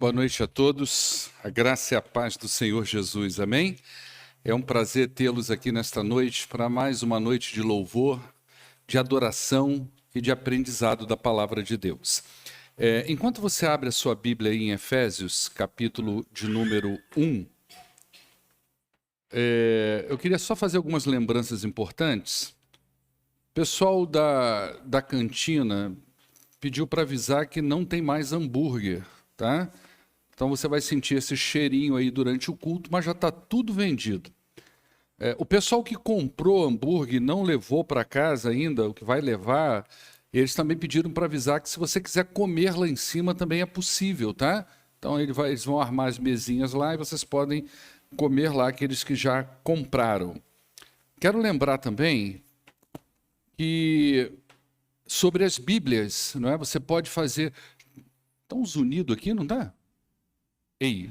Boa noite a todos, a graça e a paz do Senhor Jesus, amém? É um prazer tê-los aqui nesta noite para mais uma noite de louvor, de adoração e de aprendizado da palavra de Deus. Enquanto você abre a sua Bíblia aí em Efésios, capítulo de número 1, eu queria só fazer algumas lembranças importantes. O pessoal da cantina pediu para avisar que não tem mais hambúrguer, tá? Então você vai sentir esse cheirinho aí durante o culto, mas já está tudo vendido. O pessoal que comprou hambúrguer e não levou para casa ainda, o que vai levar, eles também pediram para avisar que se você quiser comer lá em cima também é possível, tá? Então eles vão armar as mesinhas lá e vocês podem comer lá aqueles que já compraram. Quero lembrar também que sobre as Bíblias, não é? Você pode fazer... Estão uns unidos aqui, não dá? Ei,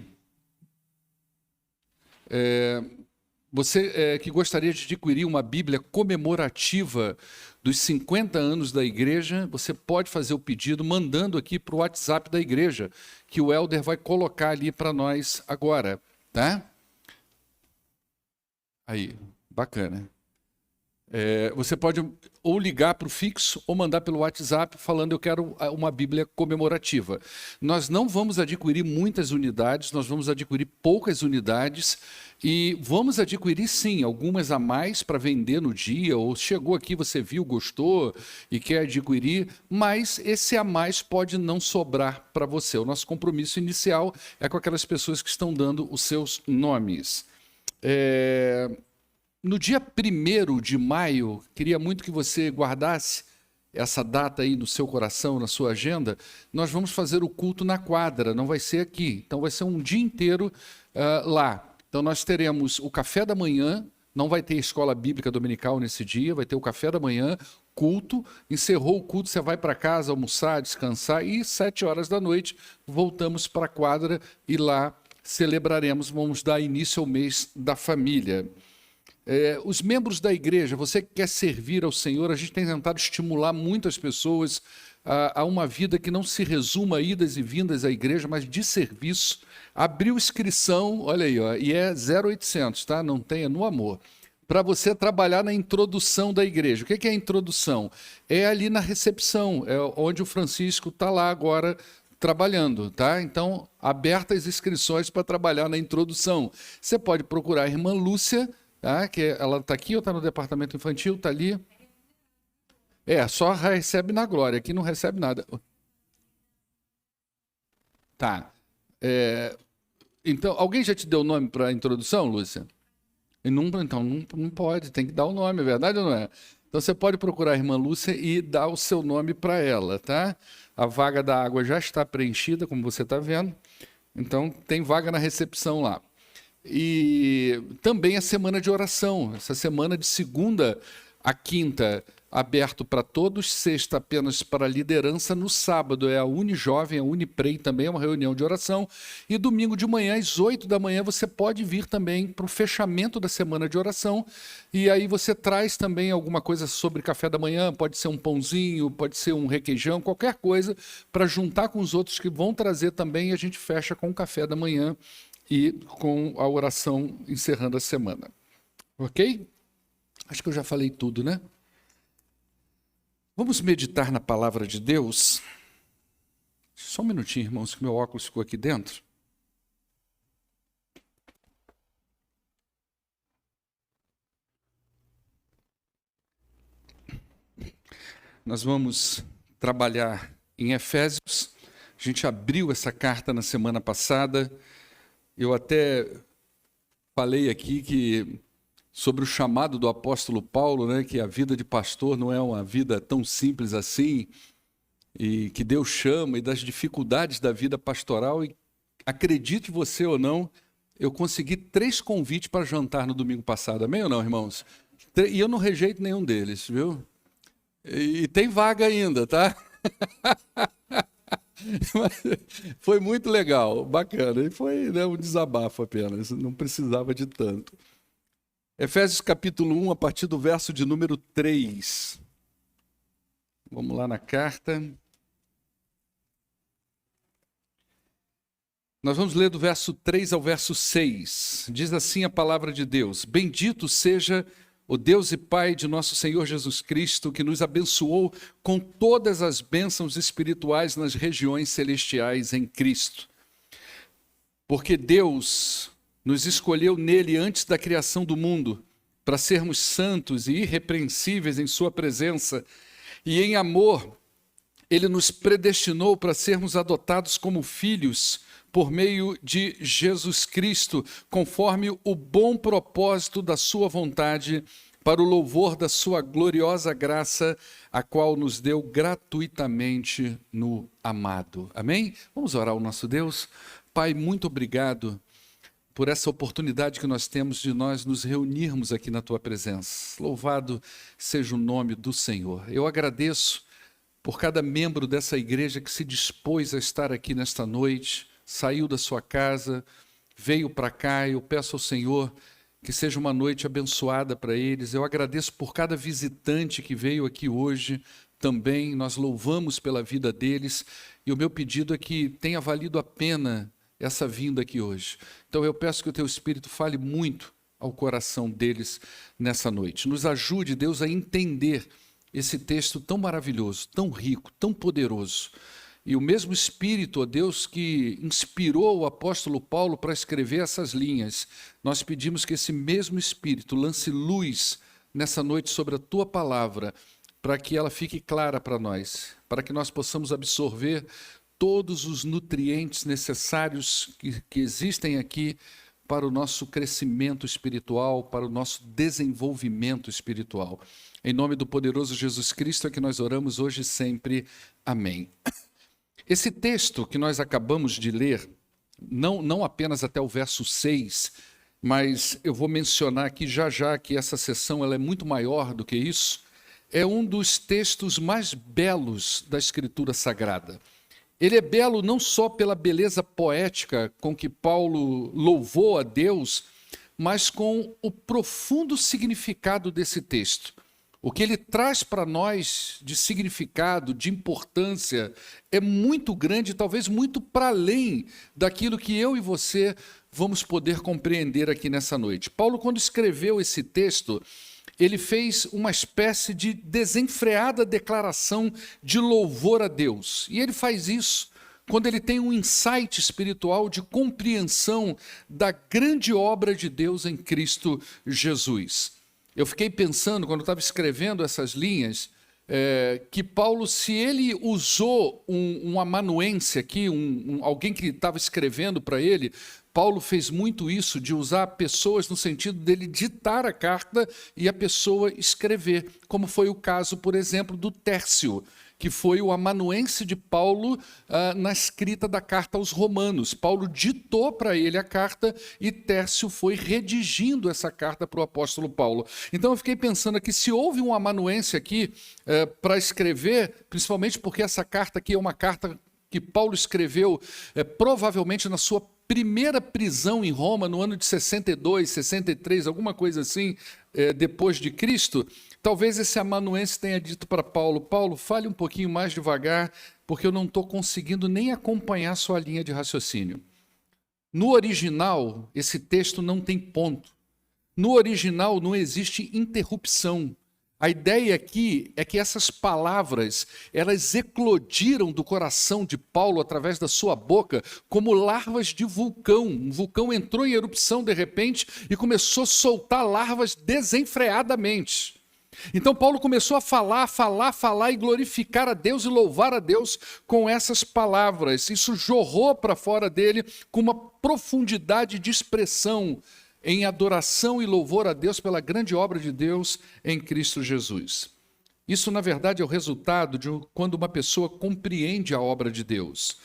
você que gostaria de adquirir uma Bíblia comemorativa dos 50 anos da igreja, você pode fazer o pedido mandando aqui para o WhatsApp da igreja, que o Helder vai colocar ali para nós agora, tá? Aí, bacana. Você pode ou ligar para o fixo ou mandar pelo WhatsApp falando eu quero uma Bíblia comemorativa. Nós não vamos adquirir muitas unidades, nós vamos adquirir poucas unidades e vamos adquirir sim, algumas a mais para vender no dia, ou chegou aqui, você viu, gostou e quer adquirir, mas esse a mais pode não sobrar para você. O nosso compromisso inicial é com aquelas pessoas que estão dando os seus nomes. No dia 1º de maio, queria muito que você guardasse essa data aí no seu coração, na sua agenda, nós vamos fazer o culto na quadra, não vai ser aqui. Então vai ser um dia inteiro lá. Então nós teremos o café da manhã, não vai ter escola bíblica dominical nesse dia, vai ter o café da manhã, culto, encerrou o culto, você vai para casa almoçar, descansar e 7 horas da noite voltamos para a quadra e lá celebraremos, vamos dar início ao mês da família. Os membros da igreja, você que quer servir ao Senhor, a gente tem tentado estimular muitas pessoas a uma vida que não se resuma a idas e vindas à igreja, mas de serviço. Abriu inscrição, olha aí, ó, e é 0800, tá? Não tenha no amor. Para você trabalhar na introdução da igreja. O que é a introdução? É ali na recepção, é onde o Francisco está lá agora trabalhando, tá? Então, abertas as inscrições para trabalhar na introdução. Você pode procurar a irmã Lúcia, tá? Que ela está aqui ou está no departamento infantil? Está ali. Só recebe na glória, aqui não recebe nada. Tá. Então, alguém já te deu o nome para a introdução, Lúcia? Então, não pode, tem que dar o nome, é verdade ou não é? Então, você pode procurar a irmã Lúcia e dar o seu nome para ela, tá? A vaga da água já está preenchida, como você está vendo. Então, tem vaga na recepção lá. E também a semana de oração, essa semana de segunda a quinta, aberto para todos, sexta apenas para a liderança, no sábado é a Unijovem, a Uniprei também é uma reunião de oração, e domingo de manhã, às 8 da manhã, você pode vir também para o fechamento da semana de oração, e aí você traz também alguma coisa sobre café da manhã, pode ser um pãozinho, pode ser um requeijão, qualquer coisa, para juntar com os outros que vão trazer também, e a gente fecha com o café da manhã, e com a oração encerrando a semana. Ok? Acho que eu já falei tudo, né? Vamos meditar na palavra de Deus. Só um minutinho, irmãos, que meu óculos ficou aqui dentro. Nós vamos trabalhar em Efésios. A gente abriu essa carta na semana passada. Eu até falei aqui sobre o chamado do apóstolo Paulo, né, que a vida de pastor não é uma vida tão simples assim, e que Deus chama, e das dificuldades da vida pastoral. E acredite você ou não, eu consegui 3 convites para jantar no domingo passado. Amém ou não, irmãos? E eu não rejeito nenhum deles, viu? E tem vaga ainda, tá? Foi muito legal, bacana. E foi, né, um desabafo apenas, não precisava de tanto. Efésios capítulo 1, a partir do verso de número 3. Vamos lá na carta. Nós vamos ler do verso 3 ao verso 6. Diz assim a palavra de Deus: Bendito seja o Deus e Pai de nosso Senhor Jesus Cristo, que nos abençoou com todas as bênçãos espirituais nas regiões celestiais em Cristo. Porque Deus nos escolheu nele antes da criação do mundo, para sermos santos e irrepreensíveis em sua presença, e em amor Ele nos predestinou para sermos adotados como filhos por meio de Jesus Cristo, conforme o bom propósito da sua vontade, para o louvor da sua gloriosa graça, a qual nos deu gratuitamente no amado. Amém? Vamos orar ao nosso Deus. Pai, muito obrigado por essa oportunidade que nós temos de nós nos reunirmos aqui na tua presença. Louvado seja o nome do Senhor. Eu agradeço por cada membro dessa igreja que se dispôs a estar aqui nesta noite, saiu da sua casa, veio para cá. Eu peço ao Senhor que seja uma noite abençoada para eles. Eu agradeço por cada visitante que veio aqui hoje também. Nós louvamos pela vida deles e o meu pedido é que tenha valido a pena essa vinda aqui hoje. Então eu peço que o teu Espírito fale muito ao coração deles nessa noite. Nos ajude, Deus, a entender esse texto tão maravilhoso, tão rico, tão poderoso. E o mesmo Espírito, ó Deus, que inspirou o apóstolo Paulo para escrever essas linhas, nós pedimos que esse mesmo Espírito lance luz nessa noite sobre a tua palavra, para que ela fique clara para nós, para que nós possamos absorver todos os nutrientes necessários que existem aqui para o nosso crescimento espiritual, para o nosso desenvolvimento espiritual. Em nome do poderoso Jesus Cristo é que nós oramos hoje e sempre. Amém. Esse texto que nós acabamos de ler, não apenas até o verso 6, mas eu vou mencionar aqui já que essa sessão ela é muito maior do que isso, é um dos textos mais belos da Escritura Sagrada. Ele é belo não só pela beleza poética com que Paulo louvou a Deus, mas com o profundo significado desse texto. O que ele traz para nós de significado, de importância, é muito grande, talvez muito para além daquilo que eu e você vamos poder compreender aqui nessa noite. Paulo, quando escreveu esse texto, ele fez uma espécie de desenfreada declaração de louvor a Deus. E ele faz isso quando ele tem um insight espiritual de compreensão da grande obra de Deus em Cristo Jesus. Eu fiquei pensando, quando eu estava escrevendo essas linhas, que Paulo, se ele usou um amanuense aqui, alguém que estava escrevendo para ele, Paulo fez muito isso, de usar pessoas no sentido dele ditar a carta e a pessoa escrever, como foi o caso, por exemplo, do Tércio, que foi o amanuense de Paulo na escrita da carta aos Romanos. Paulo ditou para ele a carta e Tércio foi redigindo essa carta para o apóstolo Paulo. Então eu fiquei pensando aqui, se houve um amanuense aqui para escrever, principalmente porque essa carta aqui é uma carta que Paulo escreveu provavelmente na sua primeira prisão em Roma, no ano de 62, 63, alguma coisa assim, depois de Cristo, talvez esse amanuense tenha dito para Paulo: Paulo, fale um pouquinho mais devagar, porque eu não estou conseguindo nem acompanhar sua linha de raciocínio. No original, esse texto não tem ponto. No original não existe interrupção. A ideia aqui é que essas palavras, elas eclodiram do coração de Paulo através da sua boca como larvas de vulcão. Um vulcão entrou em erupção de repente e começou a soltar larvas desenfreadamente. Então Paulo começou a falar e glorificar a Deus e louvar a Deus com essas palavras. Isso jorrou para fora dele com uma profundidade de expressão em adoração e louvor a Deus pela grande obra de Deus em Cristo Jesus. Isso, na verdade, é o resultado de quando uma pessoa compreende a obra de Deus.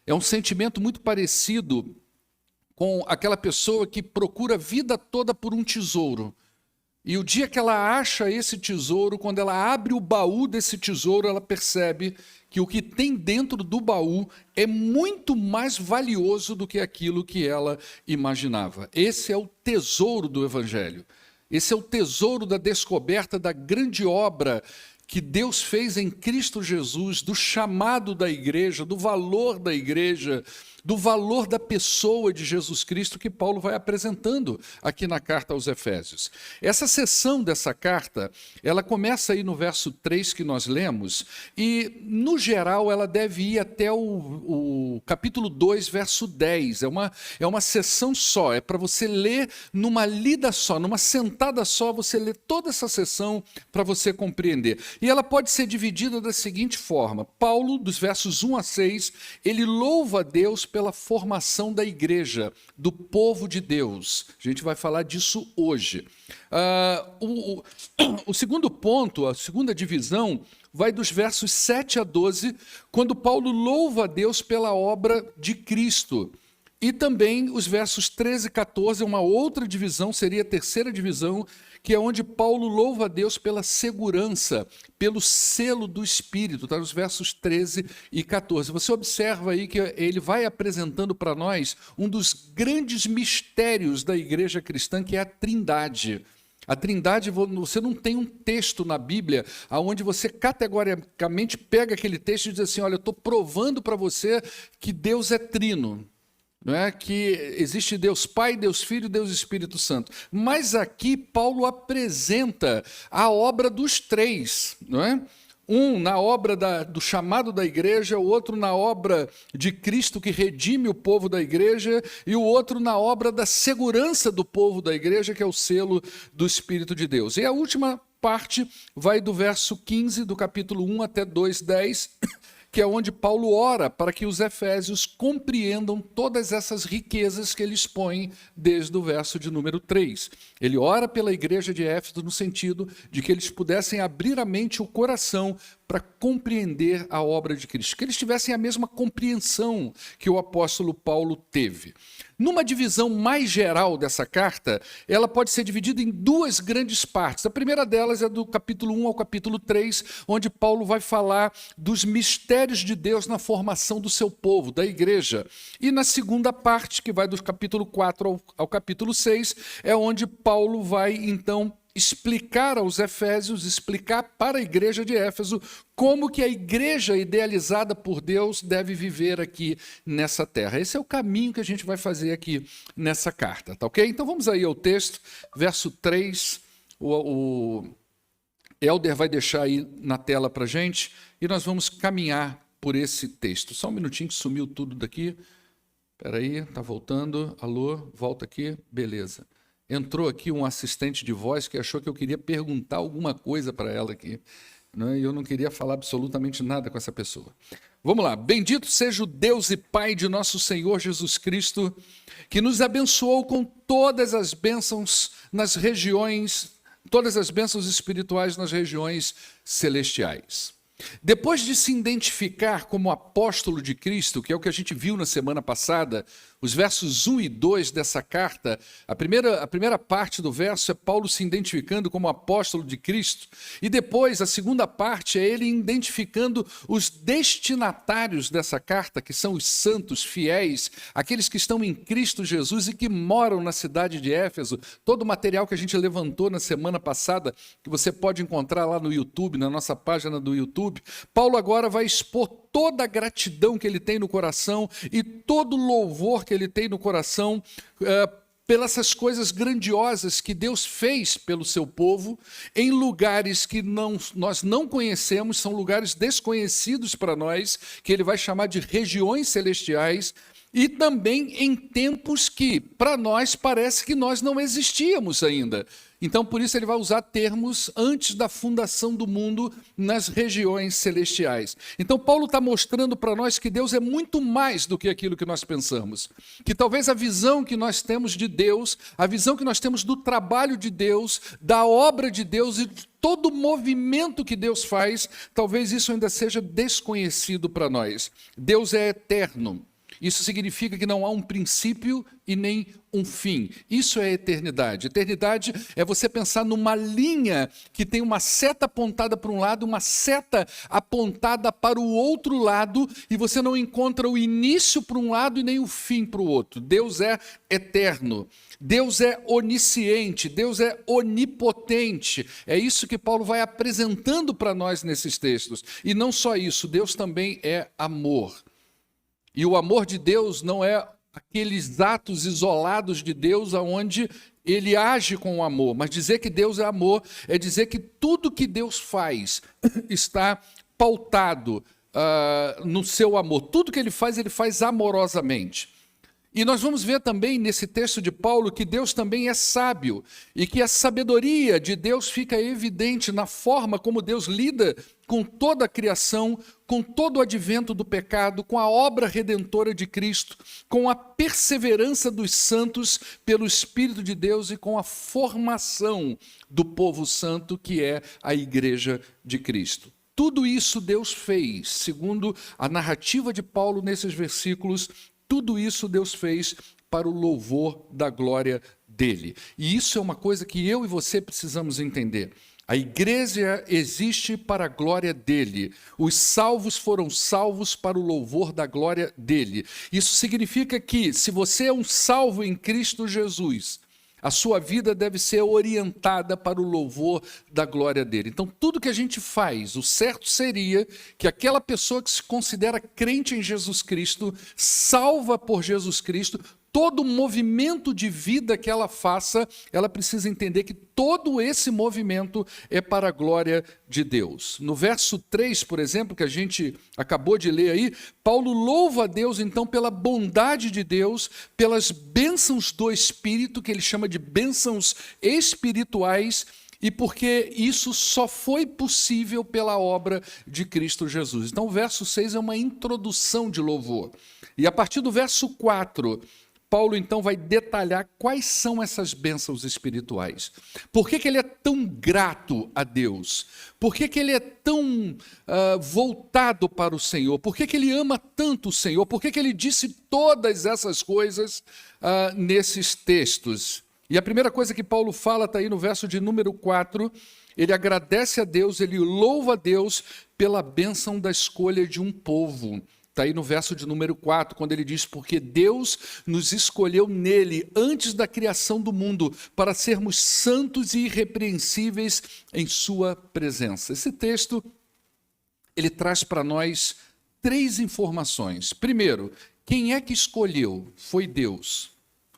É um sentimento muito parecido com aquela pessoa que procura a vida toda por um tesouro. E o dia que ela acha esse tesouro, quando ela abre o baú desse tesouro, ela percebe que o que tem dentro do baú é muito mais valioso do que aquilo que ela imaginava. Esse é o tesouro do Evangelho. Esse é o tesouro da descoberta da grande obra que Deus fez em Cristo Jesus, do chamado da igreja, do valor da igreja, do valor da pessoa de Jesus Cristo que Paulo vai apresentando aqui na carta aos Efésios. Essa seção dessa carta, ela começa aí no verso 3 que nós lemos, e no geral ela deve ir até o capítulo 2, verso 10. É uma seção só, é para você ler numa lida só, numa sentada só, você lê toda essa seção para você compreender. E ela pode ser dividida da seguinte forma: Paulo, dos versos 1 a 6, ele louva a Deus pela formação da igreja, do povo de Deus. A gente vai falar disso hoje. O segundo ponto, a segunda divisão, vai dos versos 7 a 12, quando Paulo louva a Deus pela obra de Cristo. E também os versos 13 e 14, uma outra divisão, seria a terceira divisão, que é onde Paulo louva a Deus pela segurança, pelo selo do Espírito, está nos versos 13 e 14. Você observa aí que ele vai apresentando para nós um dos grandes mistérios da igreja cristã, que é a Trindade. A Trindade, você não tem um texto na Bíblia onde você categoricamente pega aquele texto e diz assim: olha, eu estou provando para você que Deus é trino. Não é? Que existe Deus Pai, Deus Filho, Deus Espírito Santo. Mas aqui Paulo apresenta a obra dos três, não é? Um na obra do chamado da igreja, o outro na obra de Cristo que redime o povo da igreja, e o outro na obra da segurança do povo da igreja, que é o selo do Espírito de Deus. E a última parte vai do verso 15 do capítulo 1 até 2:10, que é onde Paulo ora para que os efésios compreendam todas essas riquezas que ele expõe desde o verso de número 3. Ele ora pela igreja de Éfeso no sentido de que eles pudessem abrir a mente e o coração para compreender a obra de Cristo, que eles tivessem a mesma compreensão que o apóstolo Paulo teve. Numa divisão mais geral dessa carta, ela pode ser dividida em duas grandes partes. A primeira delas é do capítulo 1 ao capítulo 3, onde Paulo vai falar dos mistérios de Deus na formação do seu povo, da igreja. E na segunda parte, que vai do capítulo 4 ao capítulo 6, é onde Paulo vai, então, explicar aos Efésios, explicar para a igreja de Éfeso como que a igreja idealizada por Deus deve viver aqui nessa terra. Esse é o caminho que a gente vai fazer aqui nessa carta, tá ok? Então vamos aí ao texto, verso 3, o Helder vai deixar aí na tela para a gente e nós vamos caminhar por esse texto. Só um minutinho que sumiu tudo daqui. Espera aí, tá voltando. Alô, volta aqui, beleza. Entrou aqui um assistente de voz que achou que eu queria perguntar alguma coisa para ela aqui, né? E eu não queria falar absolutamente nada com essa pessoa. Vamos lá. Bendito seja o Deus e Pai de nosso Senhor Jesus Cristo, que nos abençoou com todas as bênçãos nas regiões, todas as bênçãos espirituais nas regiões celestiais. Depois de se identificar como apóstolo de Cristo, que é o que a gente viu na semana passada, os versos 1 e 2 dessa carta, a primeira parte do verso é Paulo se identificando como apóstolo de Cristo, e depois a segunda parte é ele identificando os destinatários dessa carta, que são os santos fiéis, aqueles que estão em Cristo Jesus e que moram na cidade de Éfeso. Todo o material que a gente levantou na semana passada, que você pode encontrar lá no YouTube, na nossa página do YouTube, Paulo agora vai expor toda a gratidão que ele tem no coração e todo o louvor que ele tem no coração pelas essas coisas grandiosas que Deus fez pelo seu povo em lugares que nós não conhecemos, são lugares desconhecidos para nós, que ele vai chamar de regiões celestiais, e também em tempos que para nós parece que nós não existíamos ainda. Então, por isso, ele vai usar termos antes da fundação do mundo nas regiões celestiais. Então, Paulo está mostrando para nós que Deus é muito mais do que aquilo que nós pensamos. Que talvez a visão que nós temos de Deus, a visão que nós temos do trabalho de Deus, da obra de Deus e de todo o movimento que Deus faz, talvez isso ainda seja desconhecido para nós. Deus é eterno. Isso significa que não há um princípio e nem um fim. Isso é eternidade. Eternidade é você pensar numa linha que tem uma seta apontada para um lado, uma seta apontada para o outro lado, e você não encontra o início para um lado e nem o fim para o outro. Deus é eterno. Deus é onisciente. Deus é onipotente. É isso que Paulo vai apresentando para nós nesses textos. E não só isso, Deus também é amor. E o amor de Deus não é aqueles atos isolados de Deus aonde ele age com o amor, mas dizer que Deus é amor é dizer que tudo que Deus faz está pautado no seu amor. Tudo que ele faz amorosamente. E nós vamos ver também nesse texto de Paulo que Deus também é sábio e que a sabedoria de Deus fica evidente na forma como Deus lida com toda a criação, com todo o advento do pecado, com a obra redentora de Cristo, com a perseverança dos santos pelo Espírito de Deus e com a formação do povo santo que é a Igreja de Cristo. Tudo isso Deus fez, segundo a narrativa de Paulo nesses versículos. Tudo isso Deus fez para o louvor da glória dele. E isso é uma coisa que eu e você precisamos entender. A igreja existe para a glória dele. Os salvos foram salvos para o louvor da glória dele. Isso significa que, se você é um salvo em Cristo Jesus, a sua vida deve ser orientada para o louvor da glória dele. Então, tudo que a gente faz, o certo seria que aquela pessoa que se considera crente em Jesus Cristo, salva por Jesus Cristo, todo movimento de vida que ela faça, ela precisa entender que todo esse movimento é para a glória de Deus. No verso 3, por exemplo, que a gente acabou de ler aí, Paulo louva a Deus, então, pela bondade de Deus, pelas bênçãos do Espírito, que ele chama de bênçãos espirituais, e porque isso só foi possível pela obra de Cristo Jesus. Então, o verso 6 é uma introdução de louvor. E a partir do verso 4... Paulo, então, vai detalhar quais são essas bênçãos espirituais. Por que ele é tão grato a Deus? Por que ele é tão voltado para o Senhor? Por que ele ama tanto o Senhor? Por que ele disse todas essas coisas nesses textos? E a primeira coisa que Paulo fala está aí no verso de número 4. Ele agradece a Deus, ele louva a Deus pela bênção da escolha de um povo. Está aí no verso de número 4, quando ele diz: porque Deus nos escolheu nele antes da criação do mundo para sermos santos e irrepreensíveis em sua presença. Esse texto, ele traz para nós 3 informações. Primeiro, quem é que escolheu? Foi Deus.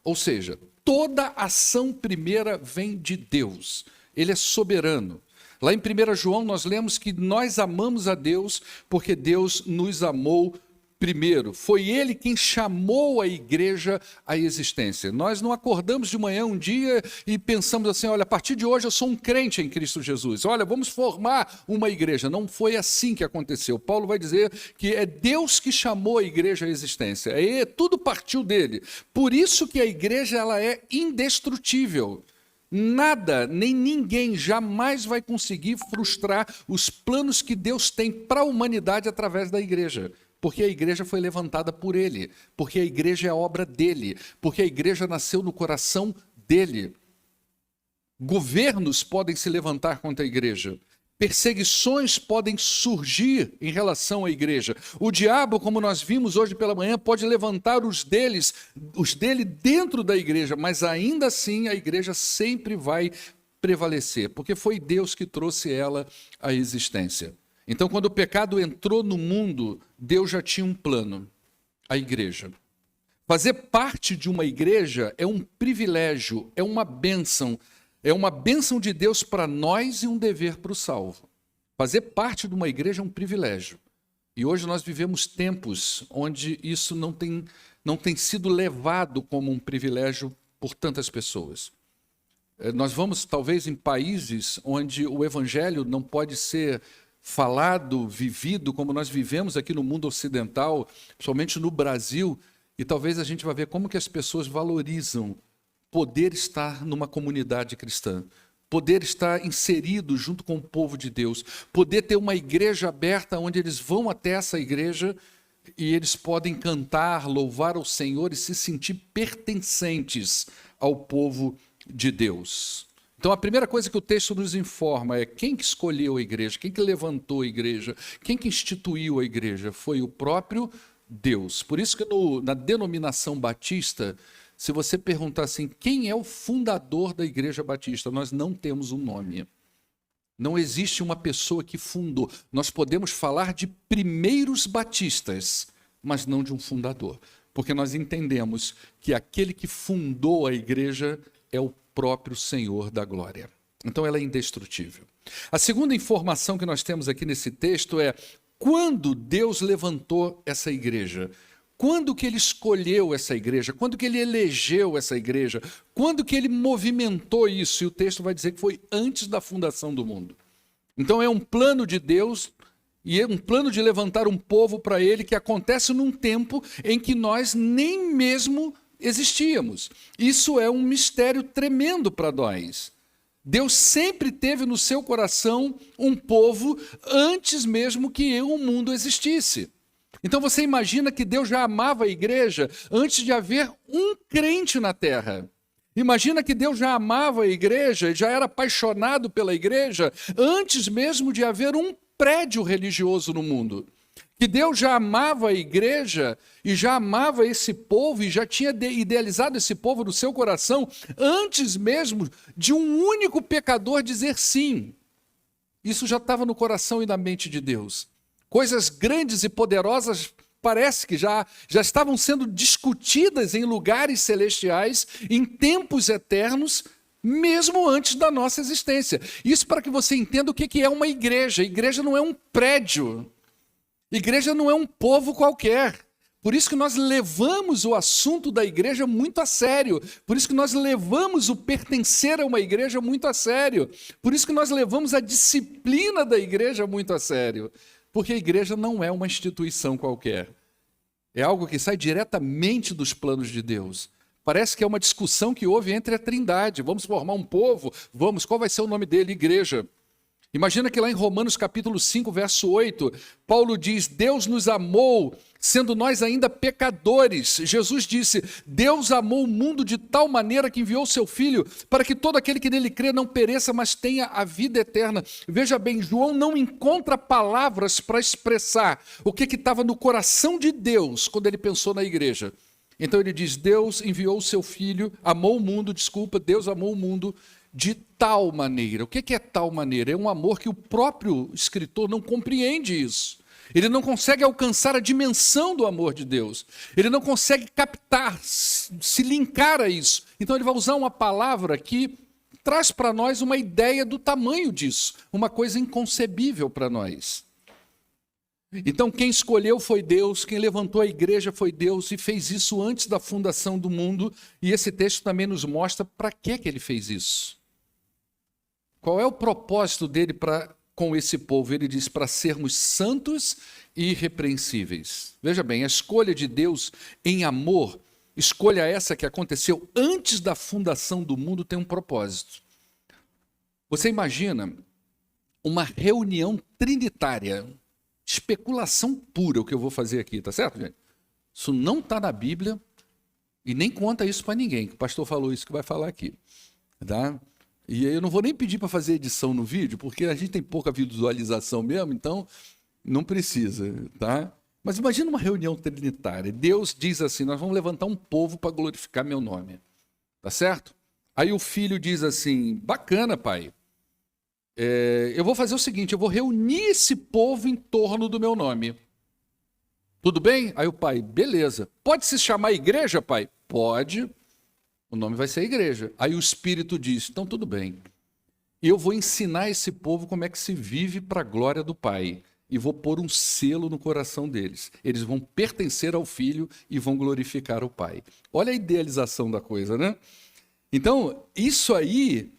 Ou seja, toda ação primeira vem de Deus. Ele é soberano. Lá em 1 João nós lemos que nós amamos a Deus porque Deus nos amou primeiro. Foi ele quem chamou a igreja à existência. Nós não acordamos de manhã um dia e pensamos assim: olha, a partir de hoje eu sou um crente em Cristo Jesus. Olha, vamos formar uma igreja. Não foi assim que aconteceu. Paulo vai dizer que é Deus que chamou a igreja à existência. E tudo partiu dele. Por isso que a igreja ela é indestrutível. Nada, nem ninguém jamais vai conseguir frustrar os planos que Deus tem para a humanidade através da igreja. Porque a igreja foi levantada por ele, porque a igreja é a obra dele, porque a igreja nasceu no coração dele. Governos podem se levantar contra a igreja. Perseguições podem surgir em relação à igreja. O diabo, como nós vimos hoje pela manhã, pode levantar os dele dentro da igreja, mas ainda assim a igreja sempre vai prevalecer, porque foi Deus que trouxe ela à existência. Então, quando o pecado entrou no mundo, Deus já tinha um plano, a igreja. Fazer parte de uma igreja é um privilégio, é uma bênção de Deus para nós e um dever para o salvo. Fazer parte de uma igreja é um privilégio. E hoje nós vivemos tempos onde isso não tem sido levado como um privilégio por tantas pessoas. Nós vamos, talvez, em países onde o evangelho não pode ser falado, vivido, como nós vivemos aqui no mundo ocidental, principalmente no Brasil, e talvez a gente vai ver como que as pessoas valorizam poder estar numa comunidade cristã, poder estar inserido junto com o povo de Deus, poder ter uma igreja aberta onde eles vão até essa igreja e eles podem cantar, louvar ao Senhor e se sentir pertencentes ao povo de Deus. Então, a primeira coisa que o texto nos informa é quem que escolheu a igreja, quem que levantou a igreja, quem que instituiu a igreja. Foi o próprio Deus. Por isso que na denominação batista, se você perguntar assim, quem é o fundador da igreja batista, nós não temos um nome. Não existe uma pessoa que fundou. Nós podemos falar de primeiros batistas, mas não de um fundador. Porque nós entendemos que aquele que fundou a igreja é o próprio Senhor da glória. Então ela é indestrutível. A segunda informação que nós temos aqui nesse texto é quando Deus levantou essa igreja. Quando que ele escolheu essa igreja? Quando que ele elegeu essa igreja? Quando que ele movimentou isso? E o texto vai dizer que foi antes da fundação do mundo. Então é um plano de Deus e é um plano de levantar um povo para ele que acontece num tempo em que nós nem mesmo existíamos. Isso é um mistério tremendo para nós. Deus sempre teve no seu coração um povo antes mesmo que o mundo existisse. Então você imagina que Deus já amava a igreja antes de haver um crente na terra. Imagina que Deus já amava a igreja, já era apaixonado pela igreja antes mesmo de haver um prédio religioso no mundo. Que Deus já amava a igreja e já amava esse povo e já tinha idealizado esse povo no seu coração antes mesmo de um único pecador dizer sim. Isso já estava no coração e na mente de Deus. Coisas grandes e poderosas parece que já estavam sendo discutidas em lugares celestiais, em tempos eternos, mesmo antes da nossa existência. Isso para que você entenda o que é uma igreja. A igreja não é um prédio. Igreja não é um povo qualquer. Por isso que nós levamos o assunto da igreja muito a sério. Por isso que nós levamos o pertencer a uma igreja muito a sério. Por isso que nós levamos a disciplina da igreja muito a sério. Porque a igreja não é uma instituição qualquer. É algo que sai diretamente dos planos de Deus. Parece que é uma discussão que houve entre a Trindade. Vamos formar um povo? Vamos. Qual vai ser o nome dele? Igreja. Imagina que lá em Romanos capítulo 5, verso 8, Paulo diz, Deus nos amou, sendo nós ainda pecadores. Jesus disse, Deus amou o mundo de tal maneira que enviou seu Filho, para que todo aquele que nele crê não pereça, mas tenha a vida eterna. Veja bem, João não encontra palavras para expressar o que estava no coração de Deus quando ele pensou na igreja. Então ele diz, Deus enviou o seu Filho, amou o mundo, Deus amou o mundo de tal maneira. O que é tal maneira? É um amor que o próprio escritor não compreende isso. Ele não consegue alcançar a dimensão do amor de Deus. Ele não consegue captar, se linkar a isso. Então ele vai usar uma palavra que traz para nós uma ideia do tamanho disso, uma coisa inconcebível para nós. Então quem escolheu foi Deus, quem levantou a igreja foi Deus e fez isso antes da fundação do mundo. E esse texto também nos mostra para que ele fez isso. Qual é o propósito dele com esse povo? Ele diz para sermos santos e irrepreensíveis. Veja bem, a escolha de Deus em amor, escolha essa que aconteceu antes da fundação do mundo, tem um propósito. Você imagina uma reunião trinitária, especulação pura o que eu vou fazer aqui, tá certo, gente? Isso não está na Bíblia e nem conta isso para ninguém, que o pastor falou isso que vai falar aqui, tá? E eu não vou nem pedir para fazer edição no vídeo, porque a gente tem pouca visualização mesmo, então não precisa, tá? Mas imagina uma reunião trinitária. Deus diz assim, nós vamos levantar um povo para glorificar meu nome, tá certo? Aí o filho diz assim, bacana, pai, eu vou fazer o seguinte, eu vou reunir esse povo em torno do meu nome. Tudo bem? Aí o pai, beleza. Pode se chamar igreja, pai? Pode. O nome vai ser igreja. Aí o Espírito diz, então tudo bem. Eu vou ensinar esse povo como é que se vive para a glória do Pai. E vou pôr um selo no coração deles. Eles vão pertencer ao Filho e vão glorificar o Pai. Olha a idealização da coisa, né? Então, isso aí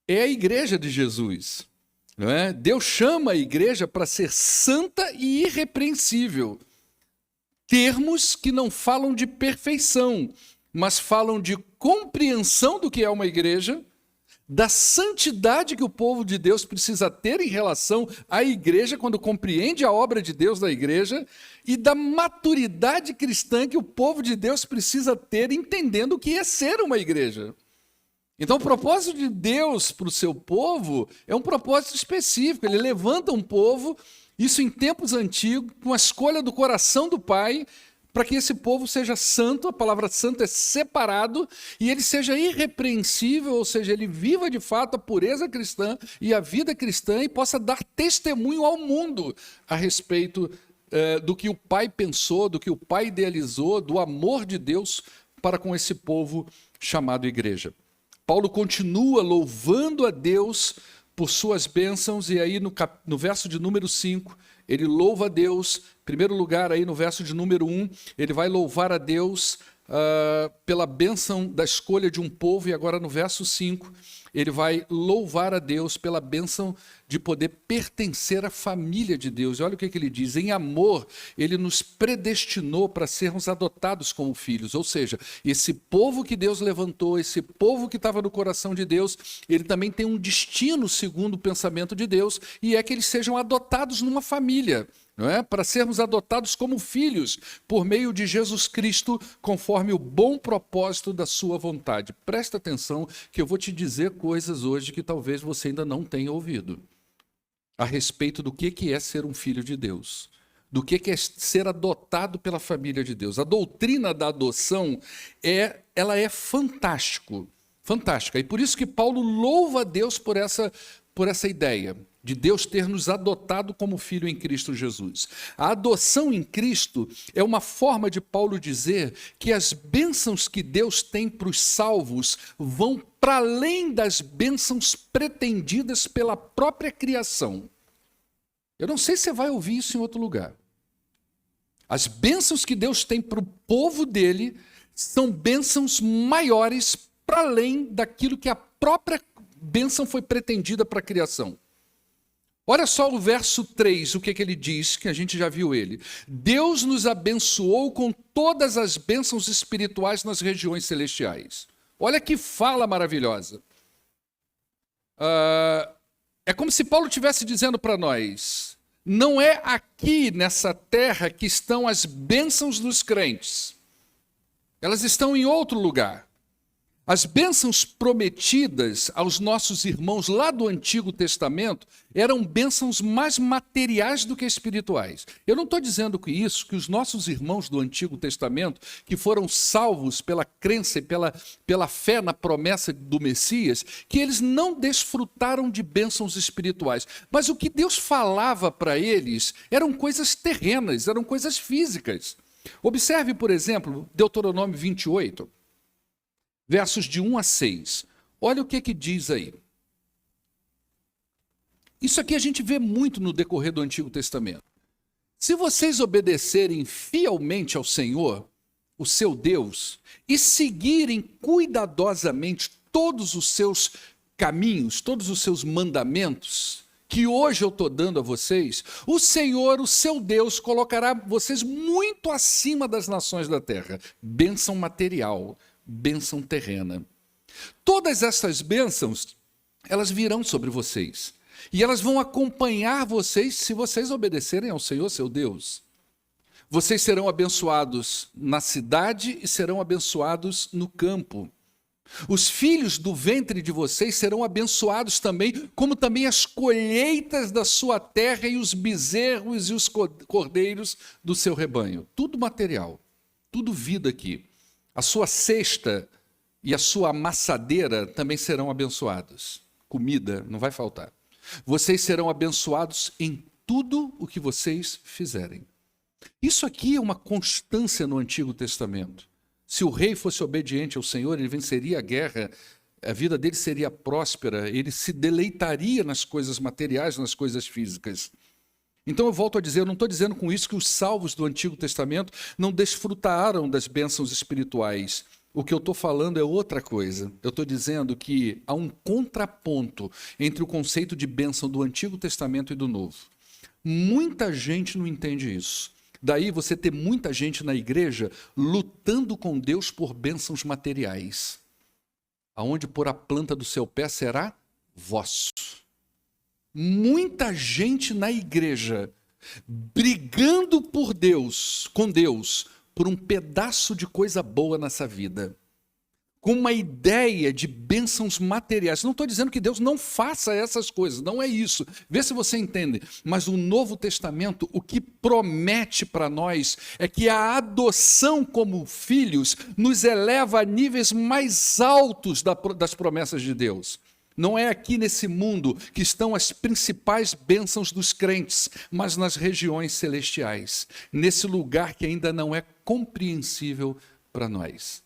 é a igreja de Jesus. Não é? Deus chama a igreja para ser santa e irrepreensível. Termos que não falam de perfeição, mas falam de compreensão do que é uma igreja, da santidade que o povo de Deus precisa ter em relação à igreja, quando compreende a obra de Deus na igreja, e da maturidade cristã que o povo de Deus precisa ter, entendendo o que é ser uma igreja. Então, o propósito de Deus para o seu povo é um propósito específico. Ele levanta um povo, isso em tempos antigos, com a escolha do coração do Pai, para que esse povo seja santo, a palavra santo é separado, e ele seja irrepreensível, ou seja, ele viva de fato a pureza cristã e a vida cristã e possa dar testemunho ao mundo a respeito do que o Pai pensou, do que o Pai idealizou, do amor de Deus para com esse povo chamado igreja. Paulo continua louvando a Deus por suas bênçãos, e aí no verso de número 5, ele louva a Deus. Em primeiro lugar, aí no verso de número 1, ele vai louvar a Deus pela bênção da escolha de um povo, e agora no verso 5, ele vai louvar a Deus pela bênção de poder pertencer à família de Deus. E olha o que ele diz: em amor, ele nos predestinou para sermos adotados como filhos. Ou seja, esse povo que Deus levantou, esse povo que estava no coração de Deus, ele também tem um destino segundo o pensamento de Deus, e é que eles sejam adotados numa família, não é? Para sermos adotados como filhos por meio de Jesus Cristo, conforme o bom propósito da sua vontade. Presta atenção que eu vou te dizer coisas hoje que talvez você ainda não tenha ouvido a respeito do que é ser um filho de Deus, do que é ser adotado pela família de Deus. A doutrina da adoção ela é fantástica, e por isso que Paulo louva a Deus por essa ideia de Deus ter nos adotado como filho em Cristo Jesus. A adoção em Cristo é uma forma de Paulo dizer que as bênçãos que Deus tem para os salvos vão para além das bênçãos pretendidas pela própria criação. Eu não sei se você vai ouvir isso em outro lugar. As bênçãos que Deus tem para o povo dele são bênçãos maiores para além daquilo que a própria bênção foi pretendida para a criação. Olha só o verso 3, o que ele diz, que a gente já viu ele. Deus nos abençoou com todas as bênçãos espirituais nas regiões celestiais. Olha que fala maravilhosa. É como se Paulo estivesse dizendo para nós: não é aqui nessa terra que estão as bênçãos dos crentes. Elas estão em outro lugar. As bênçãos prometidas aos nossos irmãos lá do Antigo Testamento eram bênçãos mais materiais do que espirituais. Eu não estou dizendo que os nossos irmãos do Antigo Testamento, que foram salvos pela crença e pela fé na promessa do Messias, que eles não desfrutaram de bênçãos espirituais. Mas o que Deus falava para eles eram coisas terrenas, eram coisas físicas. Observe, por exemplo, Deuteronômio 28. Versos de 1 a 6. Olha o que diz aí. Isso aqui a gente vê muito no decorrer do Antigo Testamento. Se vocês obedecerem fielmente ao Senhor, o seu Deus, e seguirem cuidadosamente todos os seus caminhos, todos os seus mandamentos, que hoje eu estou dando a vocês, o Senhor, o seu Deus, colocará vocês muito acima das nações da terra. Bênção material, bênção terrena. Todas essas bênçãos, elas virão sobre vocês. E elas vão acompanhar vocês se vocês obedecerem ao Senhor, seu Deus. Vocês serão abençoados na cidade e serão abençoados no campo. Os filhos do ventre de vocês serão abençoados também, como também as colheitas da sua terra e os bezerros e os cordeiros do seu rebanho. Tudo material, tudo vida aqui. A sua cesta e a sua amassadeira também serão abençoados. Comida não vai faltar. Vocês serão abençoados em tudo o que vocês fizerem. Isso aqui é uma constância no Antigo Testamento. Se o rei fosse obediente ao Senhor, ele venceria a guerra, a vida dele seria próspera, ele se deleitaria nas coisas materiais, nas coisas físicas. Então eu volto a dizer, eu não estou dizendo com isso que os salvos do Antigo Testamento não desfrutaram das bênçãos espirituais. O que eu estou falando é outra coisa. Eu estou dizendo que há um contraponto entre o conceito de bênção do Antigo Testamento e do Novo. Muita gente não entende isso. Daí você ter muita gente na igreja lutando com Deus por bênçãos materiais. Aonde pôr a planta do seu pé será vosso. Muita gente na igreja brigando por Deus, com Deus, por um pedaço de coisa boa nessa vida, com uma ideia de bênçãos materiais. Não estou dizendo que Deus não faça essas coisas, não é isso. Vê se você entende. Mas o Novo Testamento, o que promete para nós é que a adoção como filhos nos eleva a níveis mais altos das promessas de Deus. Não é aqui nesse mundo que estão as principais bênçãos dos crentes, mas nas regiões celestiais, nesse lugar que ainda não é compreensível para nós.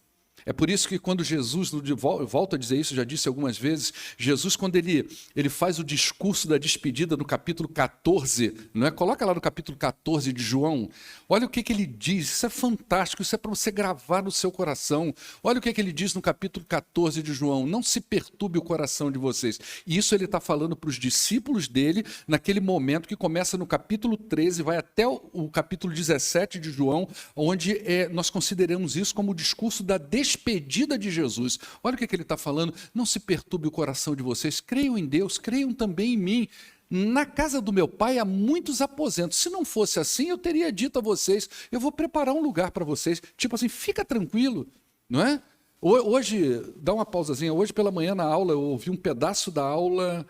É por isso que quando Jesus, eu volto a dizer isso, já disse algumas vezes, Jesus quando ele faz o discurso da despedida no capítulo 14, não é? Coloca lá no capítulo 14 de João, olha o que ele diz, isso é fantástico, isso é para você gravar no seu coração. Olha o que ele diz no capítulo 14 de João, não se perturbe o coração de vocês. E isso ele está falando para os discípulos dele, naquele momento que começa no capítulo 13, vai até o capítulo 17 de João, onde nós consideramos isso como o discurso da despedida de Jesus. Olha o que ele está falando, não se perturbe o coração de vocês, creiam em Deus, creiam também em mim. Na casa do meu pai há muitos aposentos. Se não fosse assim, eu teria dito a vocês, eu vou preparar um lugar para vocês. Tipo assim, fica tranquilo, não é? Hoje, dá uma pausazinha, hoje pela manhã na aula, eu ouvi um pedaço da aula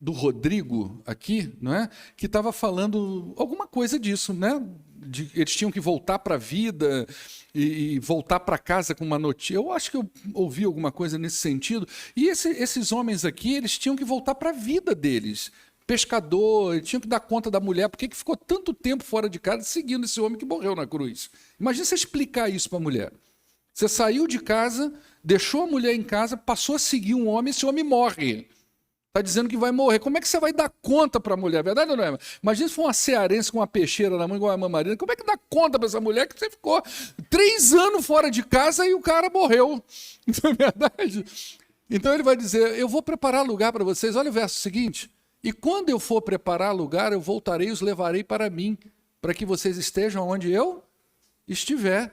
do Rodrigo aqui, não é? Que estava falando alguma coisa disso, né? Eles tinham que voltar para a vida e voltar para casa com uma notícia. Eu acho que eu ouvi alguma coisa nesse sentido. E esses homens aqui, eles tinham que voltar para a vida deles. Pescador, eles tinham que dar conta da mulher. Por que ficou tanto tempo fora de casa seguindo esse homem que morreu na cruz? Imagina você explicar isso para a mulher. Você saiu de casa, deixou a mulher em casa, passou a seguir um homem, esse homem morre. Está dizendo que vai morrer. Como é que você vai dar conta para a mulher? Verdade ou não é? Imagina se for uma cearense com uma peixeira na mão igual a Irmã Marina. Como é que dá conta para essa mulher que você ficou 3 anos fora de casa e o cara morreu? Não é verdade? Então ele vai dizer, eu vou preparar lugar para vocês. Olha o verso seguinte. E quando eu for preparar lugar, eu voltarei e os levarei para mim, para que vocês estejam onde eu estiver.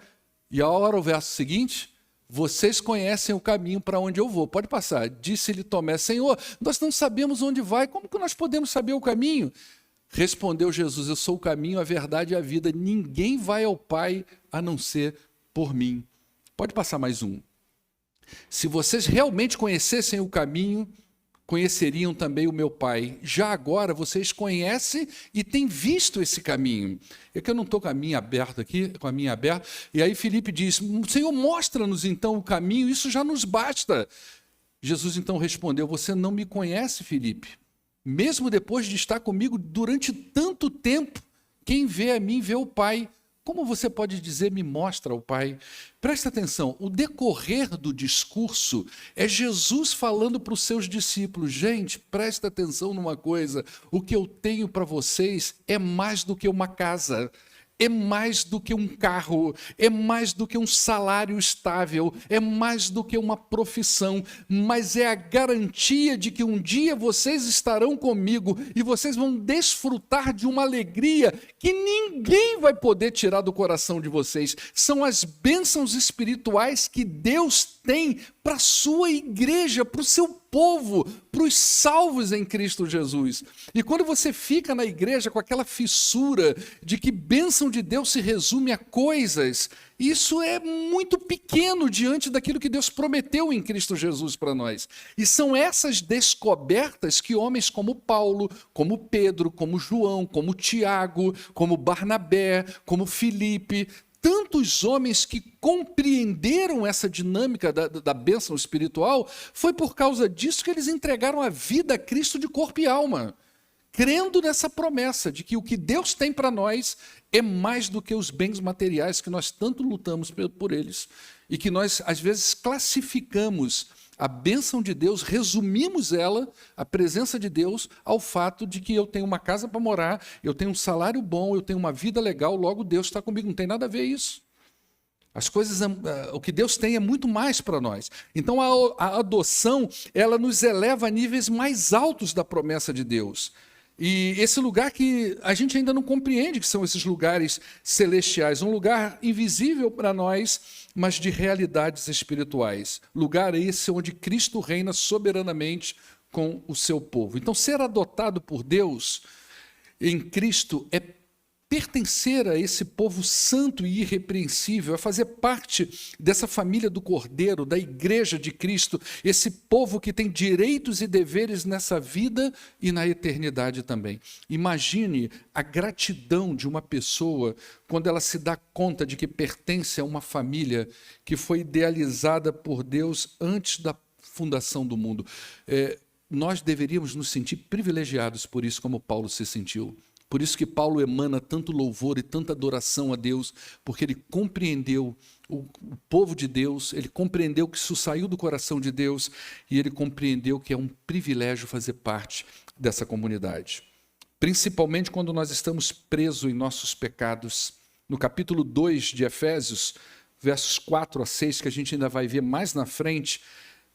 E agora o verso seguinte... Vocês conhecem o caminho para onde eu vou. Pode passar. Disse-lhe Tomé, Senhor, nós não sabemos onde vai. Como que nós podemos saber o caminho? Respondeu Jesus, eu sou o caminho, a verdade e a vida. Ninguém vai ao Pai a não ser por mim. Pode passar mais um. Se vocês realmente conhecessem o caminho, conheceriam também o meu Pai. Já agora vocês conhecem e têm visto esse caminho. É que eu não estou com a minha aberta aqui, com a minha aberta. E aí Filipe diz, Senhor, mostra-nos então o caminho, isso já nos basta. Jesus então respondeu, você não me conhece, Filipe. Mesmo depois de estar comigo durante tanto tempo, quem vê a mim vê o Pai. Como você pode dizer, me mostra o Pai? Presta atenção, o decorrer do discurso é Jesus falando para os seus discípulos, gente, presta atenção numa coisa, o que eu tenho para vocês é mais do que uma casa, é mais do que um carro, é mais do que um salário estável, é mais do que uma profissão, mas é a garantia de que um dia vocês estarão comigo e vocês vão desfrutar de uma alegria que ninguém vai poder tirar do coração de vocês. São as bênçãos espirituais que Deus tem para a sua igreja, para o seu povo, para os salvos em Cristo Jesus. E quando você fica na igreja com aquela fissura de que bênção de Deus se resume a coisas, isso é muito pequeno diante daquilo que Deus prometeu em Cristo Jesus para nós. E são essas descobertas que homens como Paulo, como Pedro, como João, como Tiago, como Barnabé, como Filipe, tantos homens que compreenderam essa dinâmica da bênção espiritual, foi por causa disso que eles entregaram a vida a Cristo de corpo e alma, crendo nessa promessa de que o que Deus tem para nós é mais do que os bens materiais que nós tanto lutamos por eles e que nós, às vezes, classificamos a bênção de Deus, resumimos ela, a presença de Deus, ao fato de que eu tenho uma casa para morar, eu tenho um salário bom, eu tenho uma vida legal, logo Deus está comigo. Não tem nada a ver isso. As coisas, o que Deus tem é muito mais para nós. Então a adoção, ela nos eleva a níveis mais altos da promessa de Deus. E esse lugar que a gente ainda não compreende que são esses lugares celestiais, um lugar invisível para nós, mas de realidades espirituais. Lugar esse onde Cristo reina soberanamente com o seu povo. Então, ser adotado por Deus em Cristo é pertencer a esse povo santo e irrepreensível, é fazer parte dessa família do Cordeiro, da igreja de Cristo, esse povo que tem direitos e deveres nessa vida e na eternidade também. Imagine a gratidão de uma pessoa quando ela se dá conta de que pertence a uma família que foi idealizada por Deus antes da fundação do mundo. Nós deveríamos nos sentir privilegiados por isso, como Paulo se sentiu. Por isso que Paulo emana tanto louvor e tanta adoração a Deus, porque ele compreendeu o povo de Deus, ele compreendeu que isso saiu do coração de Deus e ele compreendeu que é um privilégio fazer parte dessa comunidade. Principalmente quando nós estamos presos em nossos pecados. No capítulo 2 de Efésios, versos 4 a 6, que a gente ainda vai ver mais na frente,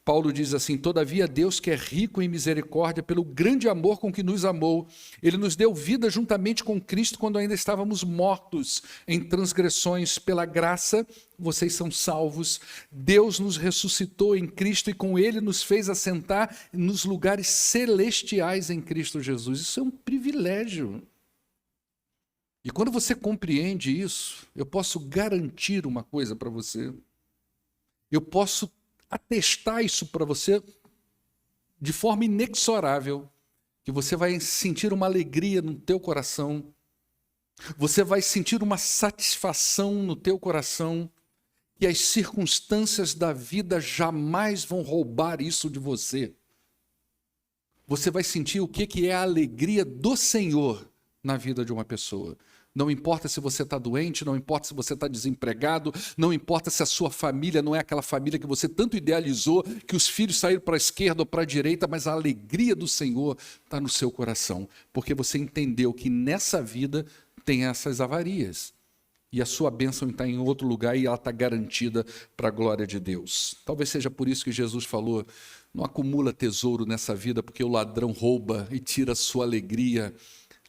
Paulo diz assim: todavia Deus, que é rico em misericórdia, pelo grande amor com que nos amou, ele nos deu vida juntamente com Cristo quando ainda estávamos mortos em transgressões. Pela graça, vocês são salvos. Deus nos ressuscitou em Cristo e com ele nos fez assentar nos lugares celestiais em Cristo Jesus. Isso é um privilégio. E quando você compreende isso, eu posso garantir uma coisa para você. Eu posso atestar isso para você de forma inexorável, que você vai sentir uma alegria no teu coração, você vai sentir uma satisfação no teu coração, que as circunstâncias da vida jamais vão roubar isso de você. Você vai sentir o que é a alegria do Senhor na vida de uma pessoa. Não importa se você está doente, não importa se você está desempregado, não importa se a sua família não é aquela família que você tanto idealizou, que os filhos saíram para a esquerda ou para a direita, mas a alegria do Senhor está no seu coração, porque você entendeu que nessa vida tem essas avarias. E a sua bênção está em outro lugar e ela está garantida para a glória de Deus. Talvez seja por isso que Jesus falou: não acumula tesouro nessa vida, porque o ladrão rouba e tira a sua alegria.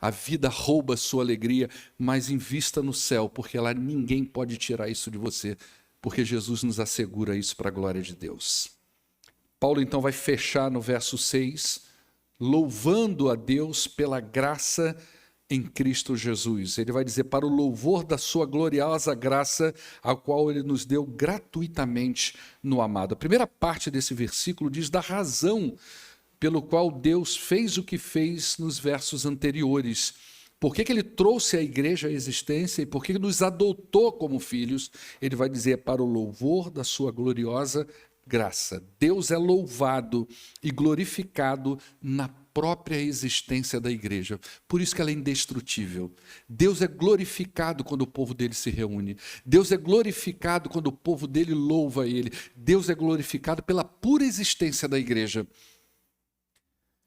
A vida rouba a sua alegria, mas invista no céu, porque lá ninguém pode tirar isso de você, porque Jesus nos assegura isso para a glória de Deus. Paulo então vai fechar no verso 6, louvando a Deus pela graça em Cristo Jesus. Ele vai dizer: para o louvor da sua gloriosa graça, a qual ele nos deu gratuitamente no amado. A primeira parte desse versículo diz da razão pelo qual Deus fez o que fez nos versos anteriores. Por que ele trouxe a igreja à existência e por que nos adotou como filhos? Ele vai dizer: para o louvor da sua gloriosa graça. Deus é louvado e glorificado na própria existência da igreja. Por isso que ela é indestrutível. Deus é glorificado quando o povo dele se reúne. Deus é glorificado quando o povo dele louva ele. Deus é glorificado pela pura existência da igreja.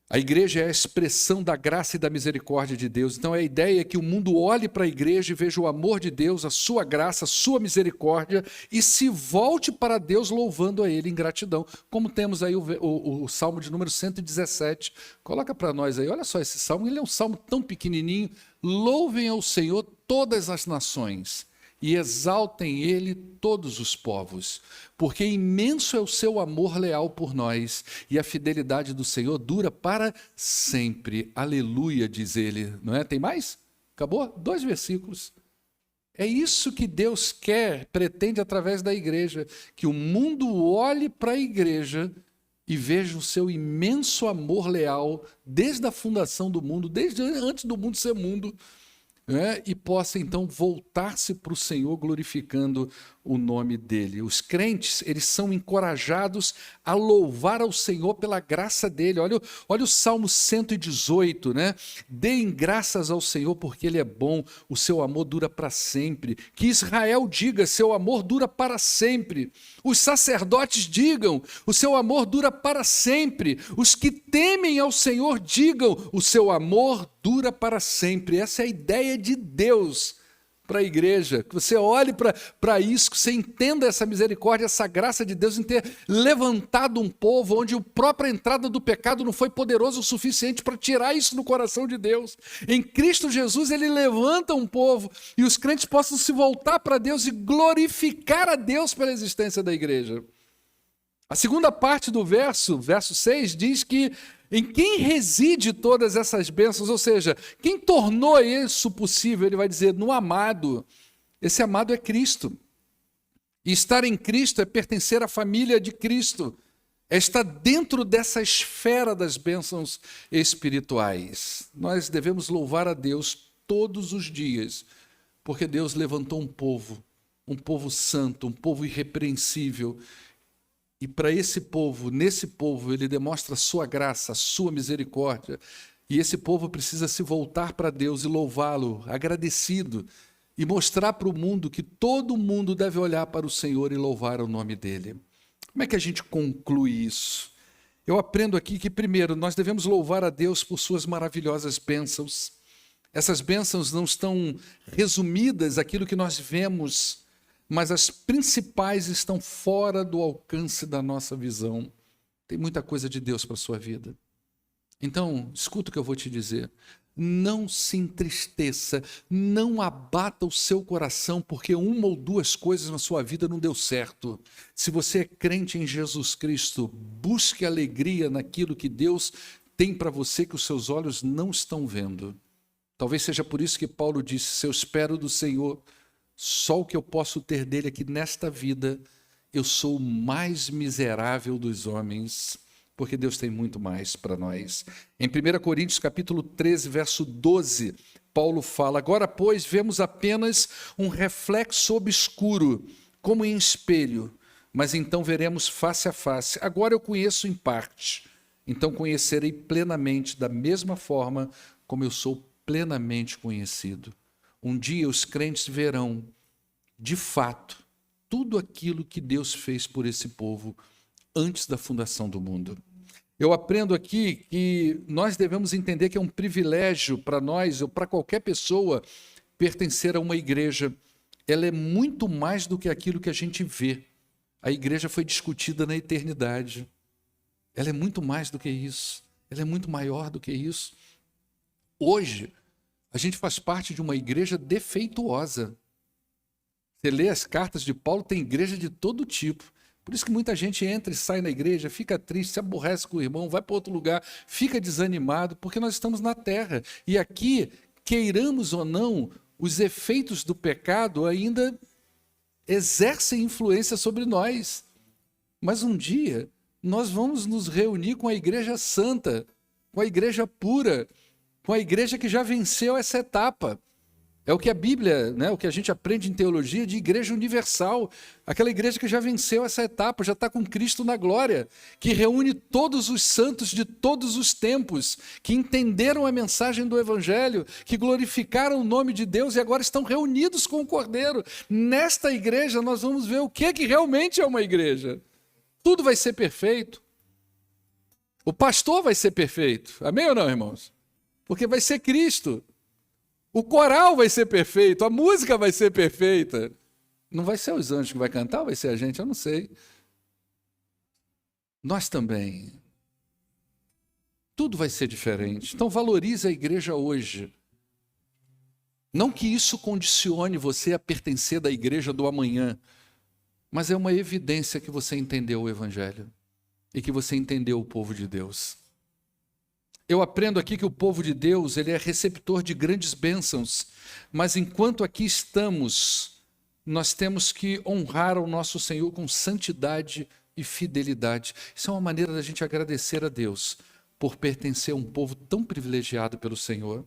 A igreja é a expressão da graça e da misericórdia de Deus. Então a ideia é que o mundo olhe para a igreja e veja o amor de Deus, a sua graça, a sua misericórdia e se volte para Deus louvando a ele em gratidão. Como temos aí o Salmo de número 117. Coloca para nós aí, olha só esse salmo, ele é um salmo tão pequenininho. Louvem ao Senhor todas as nações e exaltem ele todos os povos, porque imenso é o seu amor leal por nós, e a fidelidade do Senhor dura para sempre. Aleluia, diz ele. Não é? Tem mais? Acabou? 2 versículos. É isso que Deus quer, pretende através da igreja, que o mundo olhe para a igreja e veja o seu imenso amor leal desde a fundação do mundo, desde antes do mundo ser mundo, e possa então voltar-se para o Senhor glorificando o nome dele. Os crentes, eles são encorajados a louvar ao Senhor pela graça dele. Olha o Salmo 118, né? Deem graças ao Senhor porque ele é bom, o seu amor dura para sempre. Que Israel diga, seu amor dura para sempre. Os sacerdotes digam, o seu amor dura para sempre. Os que temem ao Senhor digam, o seu amor dura para sempre. Essa é a ideia de Deus para a igreja, que você olhe para isso, que você entenda essa misericórdia, essa graça de Deus em ter levantado um povo onde a própria entrada do pecado não foi poderoso o suficiente para tirar isso do coração de Deus. Em Cristo Jesus ele levanta um povo e os crentes possam se voltar para Deus e glorificar a Deus pela existência da igreja. A segunda parte do verso 6, diz que em quem reside todas essas bênçãos, ou seja, quem tornou isso possível, ele vai dizer, no amado. Esse amado é Cristo. E estar em Cristo é pertencer à família de Cristo, é estar dentro dessa esfera das bênçãos espirituais. Nós devemos louvar a Deus todos os dias, porque Deus levantou um povo santo, um povo irrepreensível, E para esse povo, nesse povo, ele demonstra a sua graça, a sua misericórdia. E esse povo precisa se voltar para Deus e louvá-lo, agradecido, e mostrar para o mundo que todo mundo deve olhar para o Senhor e louvar o nome dele. Como é que a gente conclui isso? Eu aprendo aqui que, primeiro, nós devemos louvar a Deus por suas maravilhosas bênçãos. Essas bênçãos não estão resumidas aquilo que nós vemos, mas as principais estão fora do alcance da nossa visão. Tem muita coisa de Deus para a sua vida. Então, escuta o que eu vou te dizer. Não se entristeça, não abata o seu coração porque uma ou duas coisas na sua vida não deu certo. Se você é crente em Jesus Cristo, busque alegria naquilo que Deus tem para você que os seus olhos não estão vendo. Talvez seja por isso que Paulo disse, se eu espero do Senhor, só o que eu posso ter dele aqui nesta vida, eu sou o mais miserável dos homens, porque Deus tem muito mais para nós. Em 1 Coríntios capítulo 13, verso 12, Paulo fala, agora, pois, vemos apenas um reflexo obscuro, como em espelho, mas então veremos face a face. Agora eu conheço em parte, então conhecerei plenamente, da mesma forma como eu sou plenamente conhecido. Um dia os crentes verão, de fato, tudo aquilo que Deus fez por esse povo antes da fundação do mundo. Eu aprendo aqui que nós devemos entender que é um privilégio para nós, ou para qualquer pessoa, pertencer a uma igreja. Ela é muito mais do que aquilo que a gente vê. A igreja foi discutida na eternidade. Ela é muito mais do que isso. Ela é muito maior do que isso. Hoje, a gente faz parte de uma igreja defeituosa. Você lê as cartas de Paulo, tem igreja de todo tipo. Por isso que muita gente entra e sai na igreja, fica triste, se aborrece com o irmão, vai para outro lugar, fica desanimado, porque nós estamos na terra. E aqui, queiramos ou não, os efeitos do pecado ainda exercem influência sobre nós. Mas um dia, nós vamos nos reunir com a igreja santa, com a igreja pura, com a igreja que já venceu essa etapa. É o que a Bíblia, né, o que a gente aprende em teologia de igreja universal. Aquela igreja que já venceu essa etapa, já está com Cristo na glória, que reúne todos os santos de todos os tempos, que entenderam a mensagem do Evangelho, que glorificaram o nome de Deus e agora estão reunidos com o Cordeiro. Nesta igreja nós vamos ver o que realmente é uma igreja. Tudo vai ser perfeito. O pastor vai ser perfeito. Amém ou não, irmãos? Porque vai ser Cristo. O coral vai ser perfeito, a música vai ser perfeita. Não vai ser os anjos que vai cantar, vai ser a gente, eu não sei. Nós também. Tudo vai ser diferente. Então valorize a igreja hoje. Não que isso condicione você a pertencer da igreja do amanhã, mas é uma evidência que você entendeu o Evangelho e que você entendeu o povo de Deus. Eu aprendo aqui que o povo de Deus, ele é receptor de grandes bênçãos, mas enquanto aqui estamos, nós temos que honrar o nosso Senhor com santidade e fidelidade. Isso é uma maneira da gente agradecer a Deus por pertencer a um povo tão privilegiado pelo Senhor.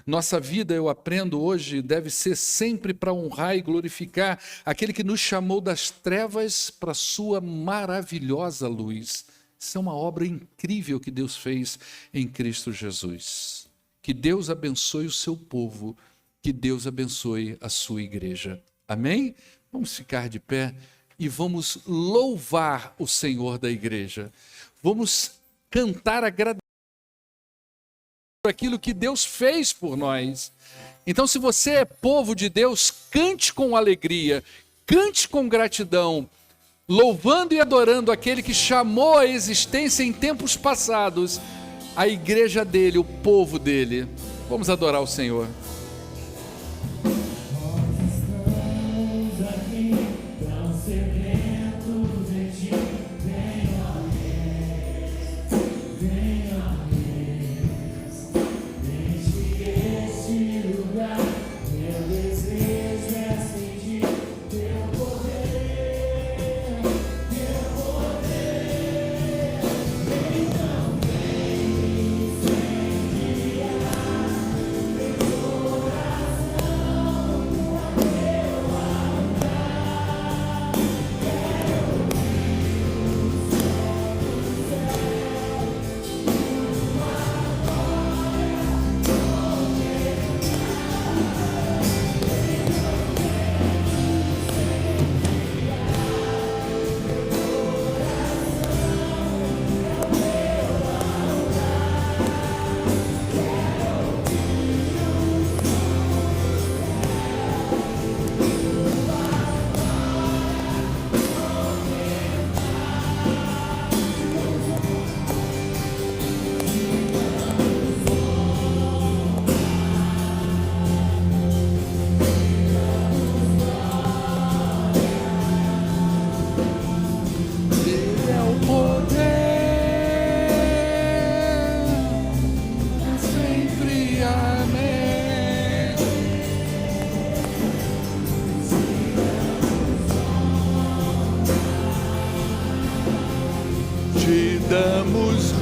Nossa vida, eu aprendo hoje, deve ser sempre para honrar e glorificar aquele que nos chamou das trevas para a sua maravilhosa luz. Isso é uma obra incrível que Deus fez em Cristo Jesus. Que Deus abençoe o seu povo, que Deus abençoe a sua igreja. Amém? Vamos ficar de pé e vamos louvar o Senhor da igreja. Vamos cantar agradecimento por aquilo que Deus fez por nós. Então, se você é povo de Deus, cante com alegria, cante com gratidão, louvando e adorando aquele que chamou a existência em tempos passados, a igreja dele, o povo dele. Vamos adorar o Senhor.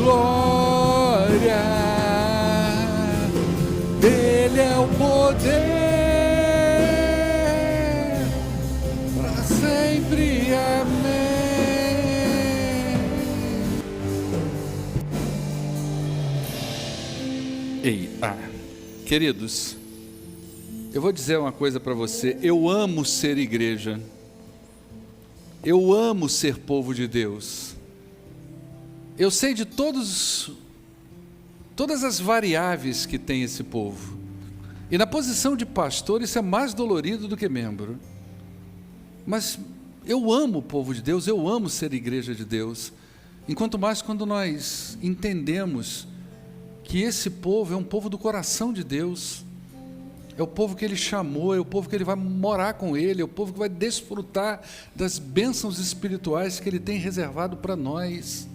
glória, dele é o poder, para sempre, amém. Queridos, eu vou dizer uma coisa para você, eu amo ser igreja, eu amo ser povo de Deus, eu sei de todas as variáveis que tem esse povo, e na posição de pastor isso é mais dolorido do que membro, mas eu amo o povo de Deus, eu amo ser igreja de Deus, enquanto mais quando nós entendemos que esse povo é um povo do coração de Deus, é o povo que Ele chamou, é o povo que Ele vai morar com Ele, é o povo que vai desfrutar das bênçãos espirituais que Ele tem reservado para nós.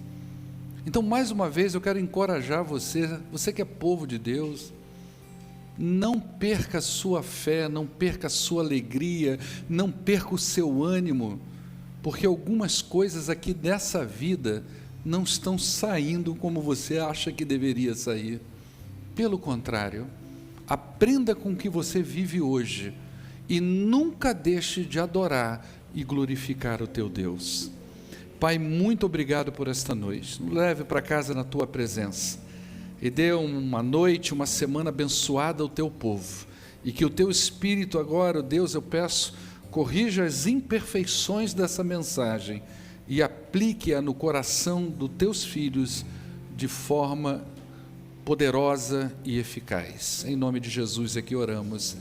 Então, mais uma vez, eu quero encorajar você que é povo de Deus, não perca a sua fé, não perca a sua alegria, não perca o seu ânimo, porque algumas coisas aqui dessa vida não estão saindo como você acha que deveria sair. Pelo contrário, aprenda com o que você vive hoje e nunca deixe de adorar e glorificar o teu Deus. Pai, muito obrigado por esta noite. Nos leve para casa na tua presença e dê uma noite, uma semana abençoada ao teu povo, e que o teu Espírito agora, Deus, eu peço, corrija as imperfeições dessa mensagem e aplique-a no coração dos teus filhos de forma poderosa e eficaz. Em nome de Jesus é que oramos.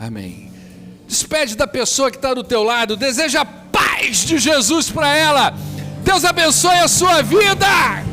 Amém. Despede da pessoa que está do teu lado, deseja a paz de Jesus para ela. Deus abençoe a sua vida.